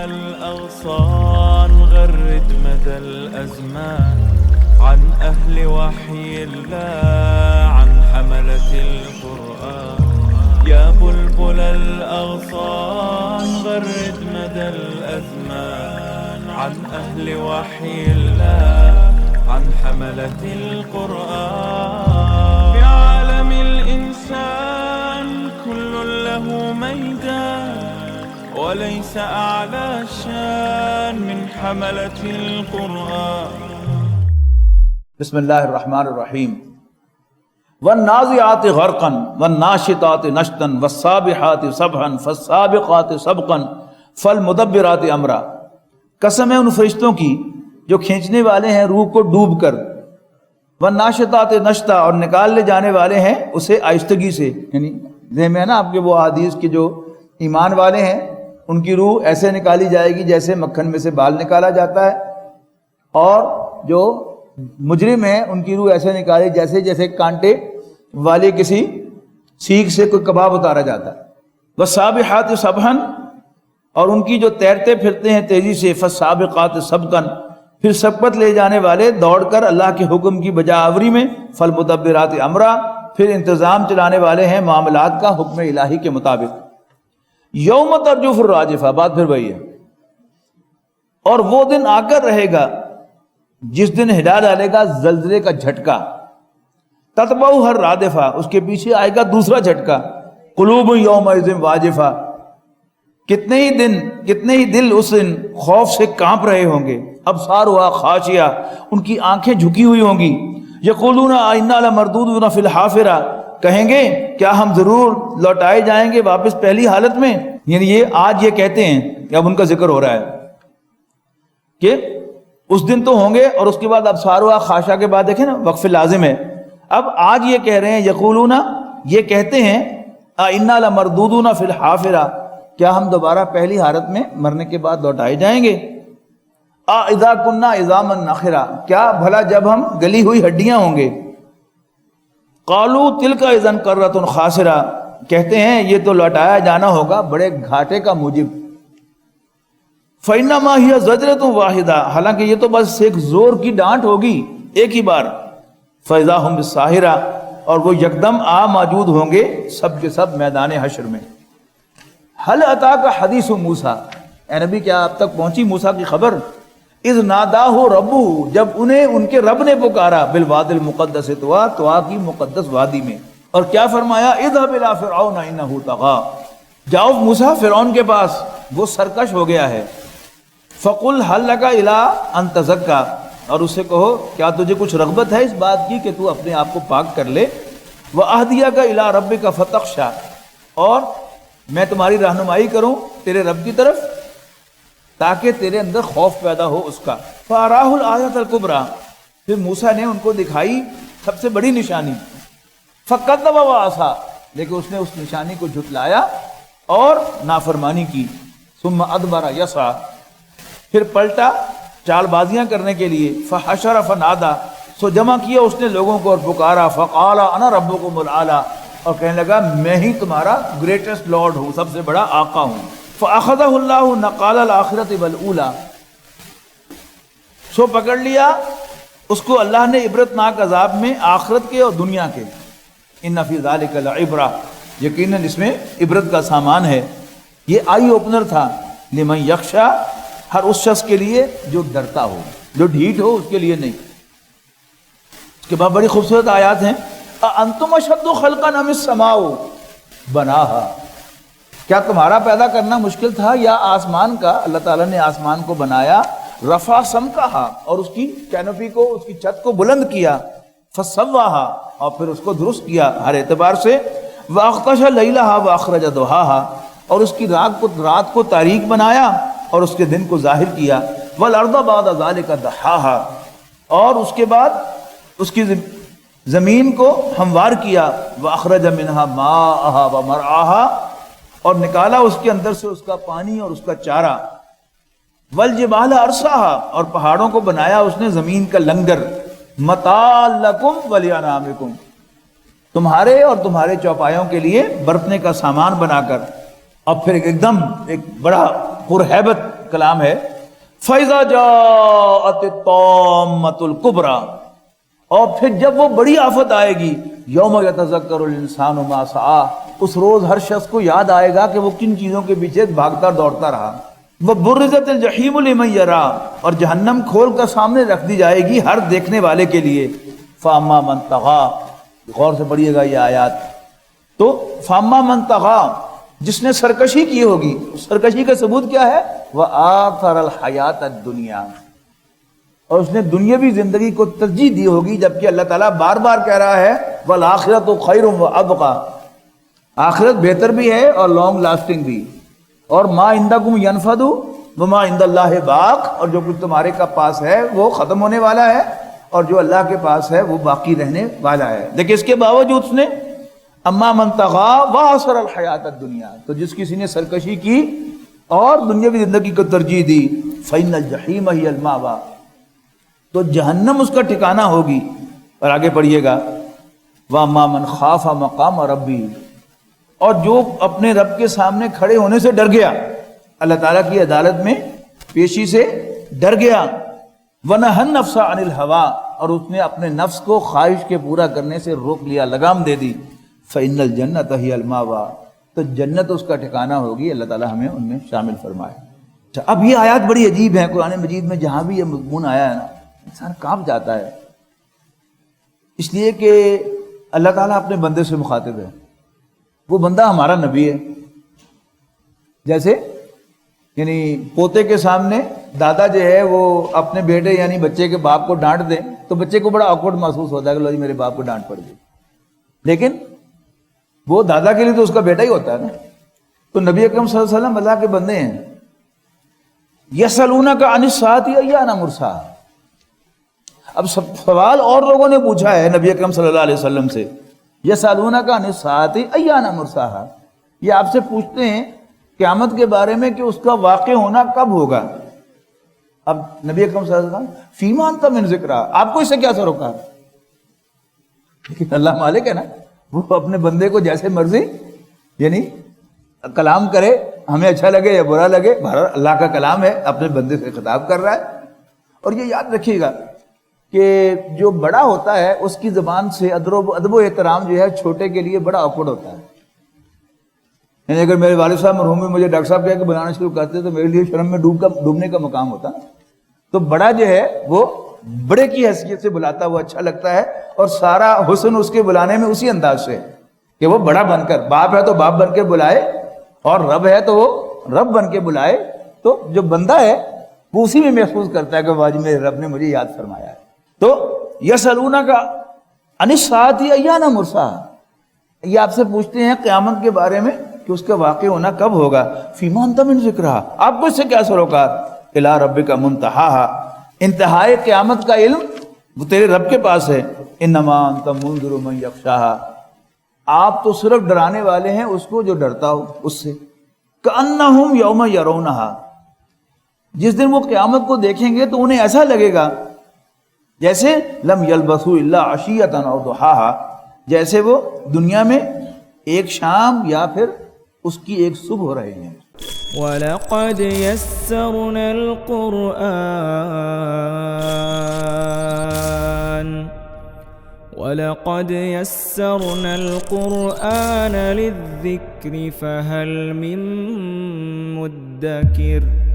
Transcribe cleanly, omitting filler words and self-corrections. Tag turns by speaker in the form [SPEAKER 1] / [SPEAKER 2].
[SPEAKER 1] الأغصان غرد مدى الأزمان عن أهل وحي الله عن حملة القرآن يا بلبل الأغصان غرد مدى الأزمان عن أهل وحي الله عن حملة القرآن في عالم الإنسان كل له ميدان وليس أعلى الشان من حملة القرآن.
[SPEAKER 2] بسم اللہ الرحمن الرحیم. والنازعات غرقا والناشطات نشطا والسابحات سبحا فالسابقات سبقا فالمدبرات امرا. قسم ہے ان فرشتوں کی جو کھینچنے والے ہیں روح کو ڈوب کر، والناشطات نشطا اور نکال لے جانے والے ہیں اسے آہستگی سے. یعنی ذہن میں ہے نا آپ کے وہ احادیث کے جو ایمان والے ہیں ان کی روح ایسے نکالی جائے گی جیسے مکھن میں سے بال نکالا جاتا ہے، اور جو مجرم ہیں ان کی روح ایسے نکالی جیسے کانٹے والے کسی سیخ سے کوئی کباب اتارا جاتا ہے. والسابحات سبحا، اور ان کی جو تیرتے پھرتے ہیں تیزی سے، فالسابقات سبقا، پھر سبقت لے جانے والے دوڑ کر اللہ کے حکم کی بجا آوری میں، فالمدبرات امرا، پھر انتظام چلانے والے ہیں معاملات کا حکم الہی کے مطابق. یوم ترجف الراجفہ، بات پھر وہی ہے. اور وہ دن آ کر رہے گا جس دن ہلا ڈالے گا زلزلے کا جھٹکا. تتبعہ ہر رادفہ، اس کے پیچھے آئے گا دوسرا جھٹکا. قلوب یومئذ واجفہ، کتنے ہی دل اس دن خوف سے کانپ رہے ہوں گے. ابصارها خاشعہ، ان کی آنکھیں جھکی ہوئی ہوں گی. یقولون انا لمردودون فی الحافرہ، کہیں گے کیا ہم ضرور لوٹائے جائیں گے واپس پہلی حالت میں. یعنی یہ آج یہ کہتے ہیں کہ اب ان کا ذکر ہو رہا ہے کہ اس دن تو ہوں گے، اور اس کے بعد ابصارها خاشعہ کے بعد دیکھیں نا وقف لازم ہے. اب آج یہ کہہ رہے ہیں یقولون، یہ کہتے ہیں انا لمردودون فی الحافرہ، کیا ہم دوبارہ پہلی حالت میں مرنے کے بعد لوٹائے جائیں گے. اذا كنا عظاما نخرا، کیا بھلا جب ہم گلی ہوئی ہڈیاں ہوں گے. قالوا تلك اذا کرۃ خاسرہ، کہتے ہیں یہ تو لوٹایا جانا ہوگا بڑے گھاٹے کا موجب. فانما هي زجرۃ واحدہ، حالانکہ یہ تو بس ایک زور کی ڈانٹ ہوگی ایک ہی بار. فاذا هم بالساہرہ، اور وہ یکدم موجود ہوں گے سب کے سب میدان حشر میں. هل اتاک حدیث موسیٰ، اے نبی کیا آپ تک پہنچی موسیٰ کی خبر. اذ ناداہ ربہ، جب انہیں ان کے رب نے پکارا، بالوادی المقدس طوا کی مقدس وادی میں. اور کیا فرمایا، اذهب الى فرعون انہ طغی، جاؤ موسیٰ فرعون کے پاس، وہ سرکش ہو گیا ہے. فقل هل لک الی ان تزکی، اور اس سے کہو کیا تجھے کچھ رغبت ہے اس بات کی کہ تو اپنے آپ کو پاک کر لے. واہدیک الی ربک فتخشی، اور میں تمہاری رہنمائی کروں تیرے رب کی طرف تاکہ تیرے اندر خوف پیدا ہو اس کا. فَأَرَاهُ الْآيَةَ الْكُبْرَى، پھر موسیٰ نے ان کو دکھائی سب سے بڑی نشانی. فَكَذَّبَ وَعَصَىٰ، لیکن اس نے اس نشانی کو جھٹلایا اور نافرمانی کی. ثُمَّ أَدْبَرَ يَسْعَىٰ، پھر پلٹا چال بازیاں کرنے کے لیے. فَحَشَرَ فَنَادَىٰ، سو جمع کیا اس نے لوگوں کو اور پکارا. فَقَالَ أَنَا رَبُّكُمُ الْأَعْلَىٰ، اور کہنے لگا میں ہی تمہارا گریٹسٹ لارڈ ہوں، سب سے بڑا آقا ہوں. فَأَخَذَهُ اللَّهُ نَقَالَ الْآخِرَةِ وَالْأُولَىٰ، سو پکڑ لیا اس کو اللہ نے عبرتناک عذاب میں آخرت کے اور دنیا کے. اِنَّ فِي ذَلِكَ لَعِبْرَةً، یقیناً اس میں عبرت کا سامان ہے. یہ آئی اوپنر تھا. لِمَن یخشیٰ، ہر اس شخص کے لیے جو ڈرتا ہو، جو ڈھیٹ ہو اس کے لیے نہیں. اس کے بعد بڑی خوبصورت آیات ہیں. أَأَنْتُمْ أَشَدُّ خَلْقًا أَمِ السَّمَاءُ بَنَاهَا، کیا تمہارا پیدا کرنا مشکل تھا یا آسمان کا؟ اللہ تعالیٰ نے آسمان کو بنایا. رفع سمکہا، اور اس کی کینوپی کو، اس کی چھت کو بلند کیا. فسواہا، اور پھر اس کو درست کیا ہر اعتبار سے. واغطش لیلہا واخرج ضحاہا، اور اس کی رات کو تاریک بنایا اور اس کے دن کو ظاہر کیا. والارض بعد ذلک دحاہا، اور اس کے بعد اس کی زمین کو ہموار کیا. واخرج منہا ماءہا ومرعاہا، اور نکالا اس کے اندر سے اس کا پانی اور اس کا چارہ. والجبال ارساہا، اور پہاڑوں کو بنایا اس نے زمین کا لنگر. متاع لکم ولانعامکم، تمہارے اور تمہارے چوپایوں کے لیے برتنے کا سامان بنا کر. اور پھر ایک دم ایک بڑا پرہیبت کلام ہے فَإِذَا جَاءَتِ الطَّامَّةُ الْكُبْرَى، اور پھر جب وہ بڑی آفت آئے گی، یوم یتذکر الانسان ما سعی، اس روز ہر شخص کو یاد آئے گا کہ وہ کن چیزوں کے پیچھے بھاگتا دوڑتا رہا۔ وَبُرِّزَتِ الْجَحِیمُ لِمَن یَرَىٰ، اور جہنم کھول کر سامنے رکھ دی جائے گی ہر دیکھنے والے کے لیے۔ فَأَمَّا مَن طَغَىٰ، غور سے پڑھیے گا یہ آیات، تو فَأَمَّا مَن طَغَىٰ، جس نے سرکشی کی ہوگی، سرکشی کا ثبوت کیا ہے؟ وَآثَرَ الْحَیَاةَ الدُّنْیَا، اور اس نے دنیاوی زندگی کو ترجیح دی ہوگی، جبکہ اللہ تعالیٰ بار بار کہہ رہا ہے وَالْآخِرَةُ خَیْرٌ وَأَبْقَىٰ، آخرت بہتر بھی ہے اور لانگ لاسٹنگ بھی، اور مَا عِندَکُمْ يَنْفَدُ وَمَا عِندَ اللَّهِ بَاقٍ، اور جو کچھ تمہارے کا پاس ہے وہ ختم ہونے والا ہے، اور جو اللہ کے پاس ہے وہ باقی رہنے والا ہے۔ لیکن اس کے باوجود اس نے اما من طغیٰ وآثر الحیات الدنیا، تو جس کسی نے سرکشی کی اور دنیاوی زندگی کو ترجیح دی، فإن الجحیم ہی المأویٰ، تو جہنم اس کا ٹھکانہ ہوگی۔ اور آگے پڑھیے گا وَأَمَّا مَنْ خَافَ مَقَامَ رَبِّهِ، اور جو اپنے رب کے سامنے کھڑے ہونے سے ڈر گیا، اللہ تعالیٰ کی عدالت میں پیشی سے ڈر گیا، وَنَهَى النَّفْسَ عَنِ الْهَوَىٰ، اور اس نے اپنے نفس کو خواہش کے پورا کرنے سے روک لیا، لگام دے دی، فإن الجنت ہی المأویٰ، تو جنت اس کا ٹھکانہ ہوگی۔ اللہ تعالیٰ ہمیں ان میں شامل فرمائے۔ اچھا، اب یہ آیات بڑی عجیب ہیں، قرآن مجید میں جہاں بھی یہ مضمون آیا ہے نا، انسان کانپ جاتا ہے، اس لیے کہ اللہ تعالیٰ اپنے بندے سے مخاطب ہے، وہ بندہ ہمارا نبی ہے۔ جیسے یعنی پوتے کے سامنے دادا جو ہے وہ اپنے بیٹے یعنی بچے کے باپ کو ڈانٹ دیں تو بچے کو بڑا آکورڈ محسوس ہوتا ہے کہ لو جی میرے باپ کو ڈانٹ پڑ گئی، لیکن وہ دادا کے لیے تو اس کا بیٹا ہی ہوتا ہے نا۔ تو نبی اکرم صلی اللہ علیہ وسلم اللہ کے بندے ہیں۔ یسألونک عن الساعۃ ایان مرساہا، اب سوال اور لوگوں نے پوچھا ہے نبی اکرم صلی اللہ علیہ وسلم سے، یسألونک عن الساعۃ ایان مرساہا، یہ آپ سے پوچھتے ہیں قیامت کے بارے میں کہ اس کا واقع ہونا کب ہوگا۔ اب نبی اکرم صلی اللہ علیہ وسلم فیما انت من ذکرہا، آپ کو اس سے کیا سروکار؟ لیکن اللہ مالک ہے نا، وہ اپنے بندے کو جیسے مرضی یعنی کلام کرے، ہمیں اچھا لگے یا برا لگے، بہرحال اللہ کا کلام ہے، اپنے بندے سے خطاب کر رہا ہے۔ اور یہ یاد رکھیے گا کہ جو بڑا ہوتا ہے اس کی زبان سے ادب و احترام جو ہے چھوٹے کے لیے بڑا آکورڈ ہوتا ہے۔ یعنی اگر میرے والد صاحب مرحوم مجھے ڈاکٹر صاحب کہہ کے بلانا شروع کرتے تو میرے لیے شرم میں ڈوبنے کا مقام ہوتا نا۔ تو بڑا جو ہے وہ بڑے کی حیثیت سے بلاتا وہ اچھا لگتا ہے، اور سارا حسن اس کے بلانے میں اسی انداز سے کہ وہ بڑا بن کر، باپ ہے تو باپ بن کے بلائے، اور رب ہے تو وہ رب بن کے بلائے۔ تو جو بندہ ہے وہ اسی میں محسوس کرتا ہے کہ واہ جی میرے رب نے مجھے یاد فرمایا ہے۔ تو یسألونک عن الساعۃ ایان مرساہا، یہ آپ سے پوچھتے ہیں قیامت کے بارے میں کہ اس کا واقع ہونا کب ہوگا۔ فیما انت من ذکرہا، آپ کو اس سے کیا سروکار؟ الی ربک منتہاہا، انتہائے قیامت کا علم وہ تیرے رب کے پاس ہے۔ انما انت منذر من یخشاہا، آپ تو صرف ڈرانے والے ہیں اس کو جو ڈرتا ہو اس سے۔ کأنہم یوم یرونہا، جس دن وہ قیامت کو دیکھیں گے تو انہیں ایسا لگے گا جیسے لم یلبثوا الا عشیۃ او ضحاہا، جیسے وہ دنیا میں ایک شام یا پھر اس کی ایک صبح رہے ہیں۔
[SPEAKER 3] وَلَقَدْ يَسَّرْنَا الْقُرْآنَ لِلذِّكْرِ فَهَلْ مِن مُّدَّكِرٍ